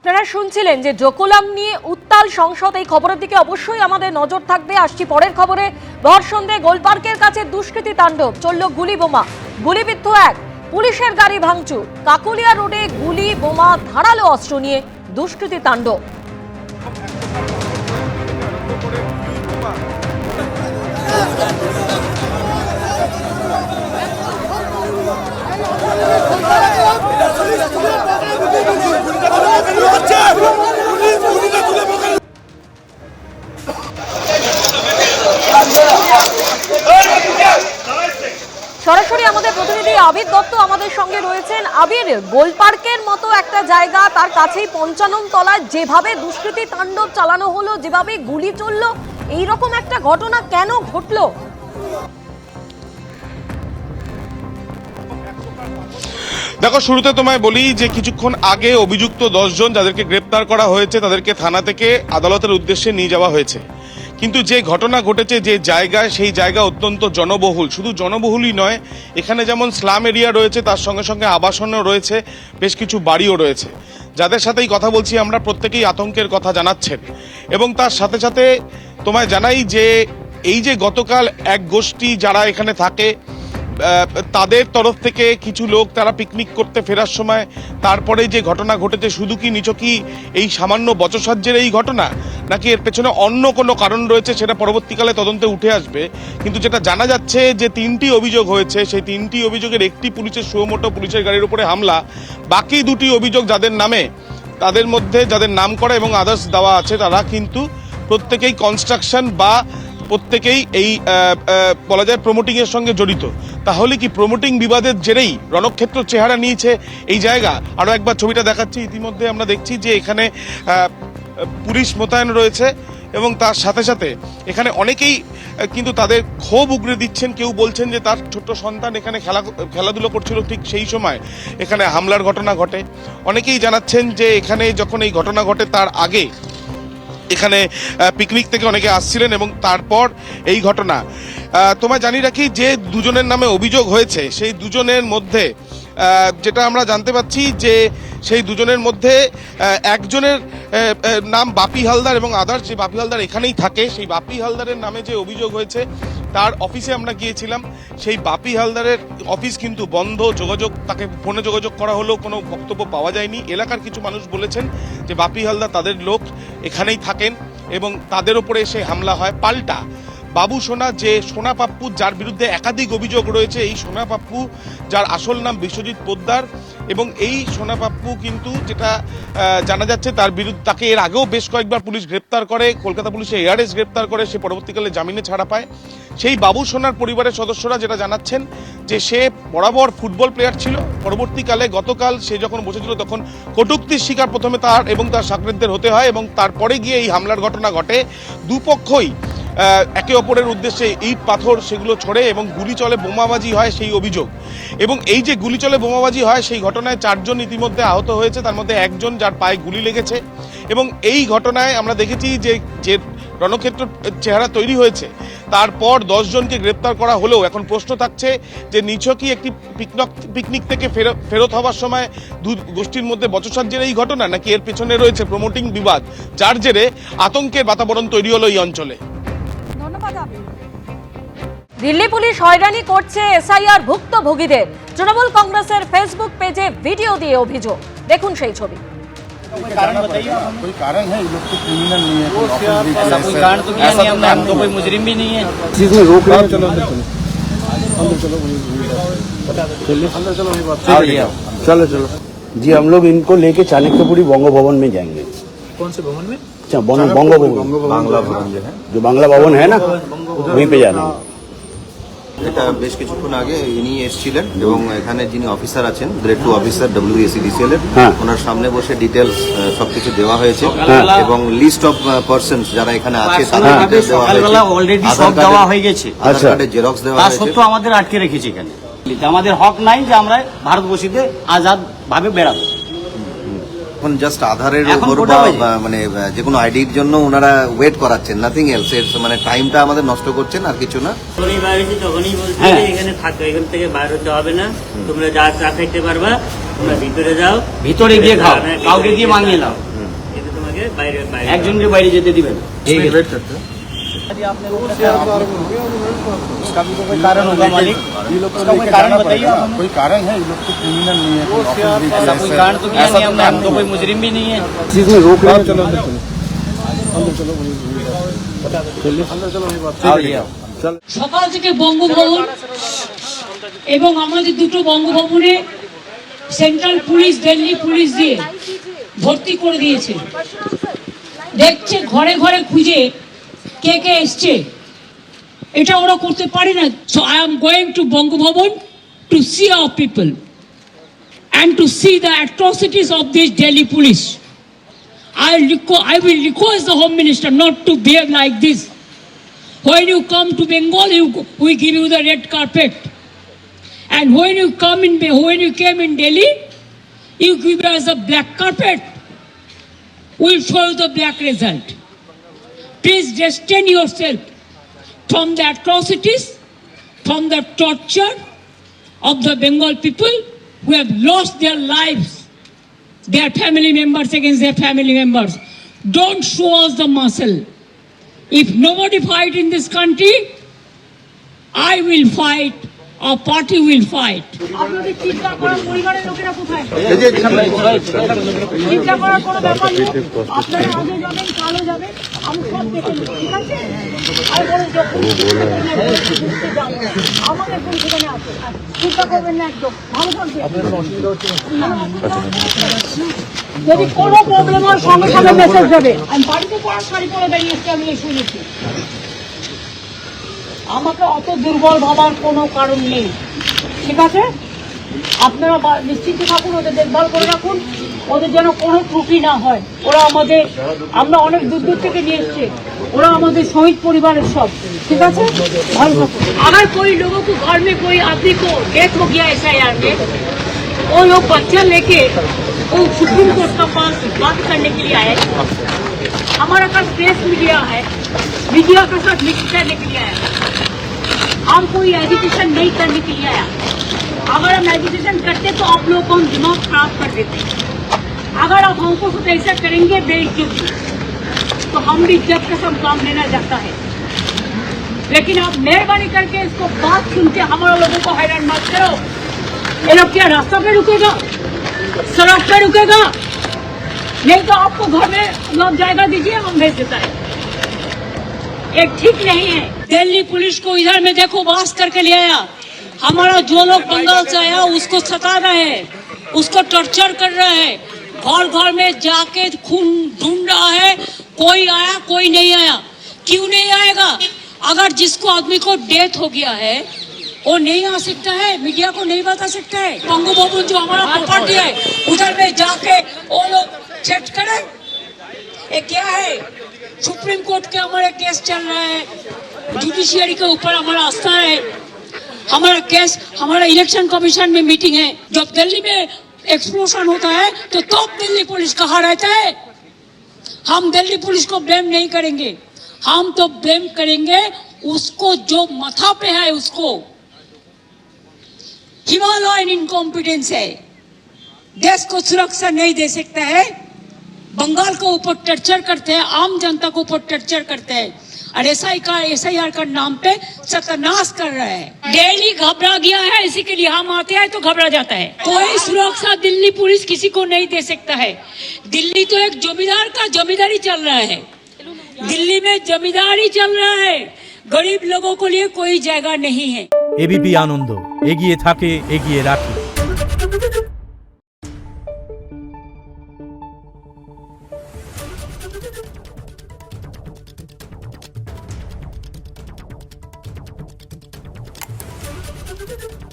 আপনারা শুনছিলেন যে জোকোলাম নিয়ে উত্তাল সংসদ, এই খবরের দিকে অবশ্যই আমাদের নজর থাকবে। আসছি পরের খবরে। ভর সন্ধ্যে গোলপার্কের কাছে দুষ্কৃতী তাণ্ডব, চলল গুলি বোমা, গুলিবিদ্ধ এক, পুলিশের গাড়ি ভাঙচুর। কাকুলিয়া রোডে গুলি বোমা, ধারালো অস্ত্র নিয়ে দুষ্কৃতী তাণ্ডব। সরাসরি আমাদের প্রতিনিধি আবির দত্ত আমাদের সঙ্গে রয়েছেন। আবির, গোলপার্কের মতো একটা জায়গা, তার কাছেই ৫৫ তলায় যেভাবে দুষ্কৃতী তাণ্ডব চালানো হলো, যেভাবে গুলি চললো, এইরকম একটা ঘটনা কেন ঘটলো? দেখো, শুরুতে তোমায় বলি যে কিছুক্ষণ আগে অভিযুক্ত ১০ জন যাদেরকে গ্রেপ্তার করা হয়েছে তাদেরকে থানা থেকে আদালতের উদ্দেশ্যে নিয়ে যাওয়া হয়েছে। কিন্তু যে ঘটনা ঘটেছে যে জায়গায়, সেই জায়গা অত্যন্ত জনবহুল। শুধু জনবহুলই নয়, এখানে যেমন স্লাম এরিয়া রয়েছে, তার সঙ্গে সঙ্গে আবাসনও রয়েছে, বেশ কিছু বাড়িও রয়েছে। যাদের সাথেই কথা বলছি আমরা প্রত্যেকেই আতঙ্কের কথা জানাচ্ছেন। এবং তার সাথে সাথে তোমায় জানাই যে এই যে গতকাল এক গোষ্ঠী যারা এখানে থাকে, তাদের তরফ থেকে কিছু লোক তারা পিকনিক করতে ফেরার সময় তারপরে যে ঘটনা ঘটেছে, শুধু কি নিছকই এই সামান্য বচসাজ্যের এই ঘটনা, নাকি এর পেছনে অন্য কোনো কারণ রয়েছে, সেটা পরবর্তীকালে তদন্তে উঠে আসবে। কিন্তু যেটা জানা যাচ্ছে যে ৩টি অভিযোগ হয়েছে, সেই 3টি অভিযোগের একটি পুলিশের সুমোটো পুলিশের গাড়ির উপরে হামলা, বাকি 2টি অভিযোগ যাদের নামে, তাদের মধ্যে যাদের নাম করা এবং আদার্স দেওয়া আছে, তারা কিন্তু প্রত্যেকেই কনস্ট্রাকশন বা প্রত্যেকেই এই বলা যায় প্রমোটিং এর সঙ্গে জড়িত। তাহলে কি প্রমোটিং বিবাদের জেরেই রণক্ষেত্র চেহারা নিয়েছে এই জায়গা? আরো একবার ছবিটা দেখাচ্ছি। ইতিমধ্যে আমরা দেখছি যে এখানে পুলিশ মোতায়েন রয়েছে এবং তার সাথে সাথে এখানে অনেকেই কিন্তু তাদের ক্ষোভ উগরে দিচ্ছেন। কেউ বলছেন যে তার ছোট্ট সন্তান এখানে খেলাধুলো করছিল, ঠিক সেই সময় এখানে হামলার ঘটনা ঘটে। অনেকেই জানাচ্ছেন যে এখানে যখন এই ঘটনা ঘটে তার আগে এখানে পিকনিক থেকে অনেকে আসছিলেন এবং তারপর এই ঘটনা। তোমায় জানিয়ে রাখি যে 2 জনের নামে অভিযোগ হয়েছে, সেই 2 জনের মধ্যে যেটা আমরা জানতে পাচ্ছি যে সেই 2 জনের মধ্যে একজনের নাম বাপি হালদার এবং আদার্স যে বাপি হালদার এখানেই থাকে, সেই বাপি হালদারের নামে যে অভিযোগ হয়েছে, তার অফিসে আমরা গিয়েছিলাম। সেই বাপি হালদারের অফিস কিন্তু বন্ধ, যোগাযোগ, তাকে ফোনে যোগাযোগ করা হলেও কোনো বক্তব্য পাওয়া যায়নি। এলাকার কিছু মানুষ বলেছেন যে বাপি হালদার তাদের লোক, এখানেই থাকেন এবং তাদের ওপরে এসে হামলা হয়। পাল্টা বাবু সোনা, যে সোনা পাপ্পু, যার বিরুদ্ধে একাধিক অভিযোগ রয়েছে, এই সোনা পাপ্পু যার আসল নাম বিশ্বজিৎ পোদ্দার, এবং এই সোনা পাপ্পু কিন্তু যেটা জানা যাচ্ছে তার বিরুদ্ধে, তাকে এর আগেও বেশ কয়েকবার পুলিশ গ্রেপ্তার করে, কলকাতা পুলিশে এয়ারএস গ্রেপ্তার করে, সে পরবর্তীকালে জামিনে ছাড়া পায়। সেই বাবু সোনার পরিবারের সদস্যরা যেটা জানাচ্ছেন যে সে বরাবর ফুটবল প্লেয়ার ছিল, পরবর্তীকালে গতকাল সে যখন বসেছিল তখন কটূক্তির শিকার প্রথমে তার এবং তার সাকরেদদের হতে হয় এবং তারপরে গিয়ে এই হামলার ঘটনা ঘটে। দুপক্ষই একে অপরের উদ্দেশ্যে ইট পাথর সেগুলো ছড়ে এবং গুলি চলে, বোমাবাজি হয়, সেই অভিযোগ। এবং এই যে গুলি চলে, বোমাবাজি হয়, সেই ঘটনায় 4 জন ইতিমধ্যে আহত হয়েছে, তার মধ্যে একজন যার পায়ে গুলি লেগেছে। এবং এই ঘটনায় আমরা দেখেছি যে যে রণক্ষেত্র চেহারা তৈরি হয়েছে, তারপর 10 জনকে গ্রেপ্তার করা হলেও এখন প্রশ্ন থাকছে যে নিছকই একটি পিকনিক থেকে ফেরত হওয়ার সময় 2 গোষ্ঠীর মধ্যে বচসাজ্যের এই ঘটনা, নাকি এর পেছনে রয়েছে প্রমোটিং বিবাদ, যার জেরে আতঙ্কের বাতাবরণ তৈরি হলো এই অঞ্চলে। দিল্লি পুলিশ হয়রানি করছে এসআইআর ভুক্তভোগীদের, তৃণমূল কংগ্রেসের ফেসবুক পেজে ভিডিও দিয়ে অভিযোগ। দেখুন সেই ছবি। कोई कारण बताइए। कोई कारण है, ये लोग तो क्रिमिनल नहीं है, ऐसा कोई कारण तो किया नहीं हमने, हम तो कोई मुजरिम भी नहीं है। चीज में रोक रहे हैं। चलो अंदर चलो, अंदर चलो, चलिए अंदर चलो, चलो चलो जी। हम लोग इनको लेके चाणक्यपुरी बंग भवन में जाएंगे। कौन से भवन में? अच्छा, बंग भवन, बांग्ला भवन जो बांग्ला भवन है ना, वहीं पे जाना। এটা বেশ কিছুক্ষণ আগে ইনি এসেছিলেন এবং এখানে যিনি অফিসার আছেন, গ্রেড 2 অফিসার WACDCL এর, ওনার সামনে বসে ডিটেলস সবকিছু দেওয়া হয়েছে এবং লিস্ট অফ পারসনস যারা এখানে আছে তাদের ডিটেইলস দেওয়া হয়েছে। অলরেডি সব দেওয়া হয়ে গেছে, আধার কার্ডের জেরক্স দেওয়া তার হয়েছে। সত্ত্বেও আমাদের আটকে রেখেছে এখানে। আমাদের হক নাই যে আমরা ভারতবর্ষীতে আজাদ ভাবে বেড়াবো। এখন জাস্ট আধারের উপর বা মানে যে কোনো আইডির জন্য ওনারা ওয়েট করাচ্ছেন, নাথিং এলস। এর মানে টাইমটা আমাদের নষ্ট করছেন, আর কিছু না। যখনই বাইরে তখনই বলছে এখানে থাকো, এখান থেকে বাইরে হতে হবে না, তোমরা যা চা খাইতে পারবা তোমরা ভিতরে যাও, ভিতরে গিয়ে খাও, কাউকে দিয়ে মাঙিয়ে নাও। থাকে বাইরে বাইরে একজনকে বাইরে যেতে দিবেন না। ঠিক আছে कोई कारण होगा मालिक, ये लोग उसका कोई कारण बताइए आप हमें। कोई कारण है, ये लोग तो क्रिमिनल नहीं है, ऐसा कोई कारण तो किया नहीं हमने, हम तो कोई मुजरिम भी नहीं है। चीज में रोक रहे हैं। चलो अंदर चलो, अंदर चलो, चलिए अंदर चलो, वही बात आओ, ये आओ। चल। সকাল থেকে বঙ্গভবন এবং আমাদের দুটো বঙ্গভবনে সেন্ট্রাল পুলিশ দিল্লি পুলিশ দিয়ে ভর্তি করে দিয়েছে। দেখছে ঘরে ঘরে খুঁজে কে কে এসছে, এটা ওরা করতে পারে না। So I am going to Bangabhaban to see our people and to see the atrocities of this Delhi police. I will request the Home Minister not to behave like this. When you come to Bengal, we give you the red carpet. And when you came in Delhi, you give us the black carpet. We'll show you the black result. Please restrain yourself from the atrocities, from the torture of the Bengal people who have lost their lives, their family members against their family members. Don't show us the muscle. If nobody fight in this country, I will fight, our party will fight. আপনাদের চিন্তা করার পরিবারের লোকেরা কোথায়? চিন্তা করার কোনো ব্যাপার নেই। আপনারা আগে যাবেন, কালো যাবেন, আমি সব দেখে নেব, ঠিক আছে? আর বলেন যখন আমাদের কোন সেখানে আছে, চিন্তা করবেন না একদম, ভালো থাকবেন। যদি কোনো প্রবলেম হয় সঙ্গে সঙ্গে মেসেজ দেবে। আমি বাড়িতে পড়ার শাড়ি পরে বেরিয়েছি, আমি এই শুনেছি। আমাকে অত দুর্বল ভাবার কোনো কারণ নেই, ঠিক আছে? আপনারা নিশ্চিন্ত থাকুন, ওদের দেখভাল করে রাখুন, ওদের যেন কোনো ত্রুটি না হয়। ওরা আমাদের, আমরা অনেক দূর দূর থেকে নিয়ে এসছে, ওরা আমাদের শহীদ পরিবারের সব, ঠিক আছে? ভালো থাকুন। अगर कोई लोगों को घर में कोई आदमी को डेथ हो गया SIR में, वो लोग बच्चा लेके वो सुप्रीम कोर्ट का पास बात करने के लिए आए। हमारा पास प्रेस मीडिया है, मीडिया के साथ मिक्स करने के लिए आया। हम कोई एजुकेशन नहीं करने के लिए आया। अगर हम एजुकेशन करते तो आप लोगों को हम दिमाग खराब कर देते। अगर आप हमको कुछ ऐसा करेंगे बेइज्जती, तो हम भी जब कसम काम लेना जाता है। लेकिन आप मेहरबानी करके इसको बात सुन के हमारे लोगों को हैरान मत करो। ये लोग क्या रास्ता पे रुकेगा, सड़क पे रुकेगा? नहीं तो आपको घर में लोग जायगा दीजिए, हम भेज देता है। एक ठीक नहीं है। दिल्ली पुलिस को इधर में देखो वास करके ले आया। हमारा जो लोग बंगाल से आया उसको सता रहे हैं, उसको टॉर्चर कर रहे हैं, घर घर में जाके खून ढूंढ रहा है। कोई आया, कोई नहीं आया। क्यों नहीं आएगा? अगर जिसको आदमी को डेथ हो गया है वो नहीं आ सकता है, मीडिया को नहीं बता सकता है। बंगो भवन जो हमारा प्रॉपर्टी है उधर में जाके वो लोग चेक करे। ये क्या है? सुप्रीम कोर्ट के हमारे केस चल रहे हैं, जुडिशियरी के ऊपर हमारा आस्था है। हमारा केस, हमारा इलेक्शन कमीशन में मीटिंग है। जब दिल्ली में एक्सप्लोजन होता है तो तब दिल्ली पुलिस कहाँ रहता है? हम दिल्ली पुलिस को ब्लेम नहीं करेंगे, हम तो ब्लेम करेंगे उसको जो माथा पे है, उसको। हिमालयन इनकॉम्पिटेंस है, देश को सुरक्षा नहीं दे सकता है। बंगाल को ऊपर टर्चर करते हैं, आम जनता को ऊपर टर्चर करते हैं और SIR का नाम पे सत्यानाश कर रहा है। दिल्ली घबरा गया है, इसी के लिए हम आते हैं तो घबरा जाता है। कोई सुरक्षा दिल्ली पुलिस किसी को नहीं दे सकता है। दिल्ली तो एक जमींदार का जमींदारी चल रहा है, दिल्ली में जमींदारी चल रहा है। गरीब लोगों के लिए कोई जगह नहीं है। एबीपी आनंद एगिए थाके एगिए राखे। Thank you.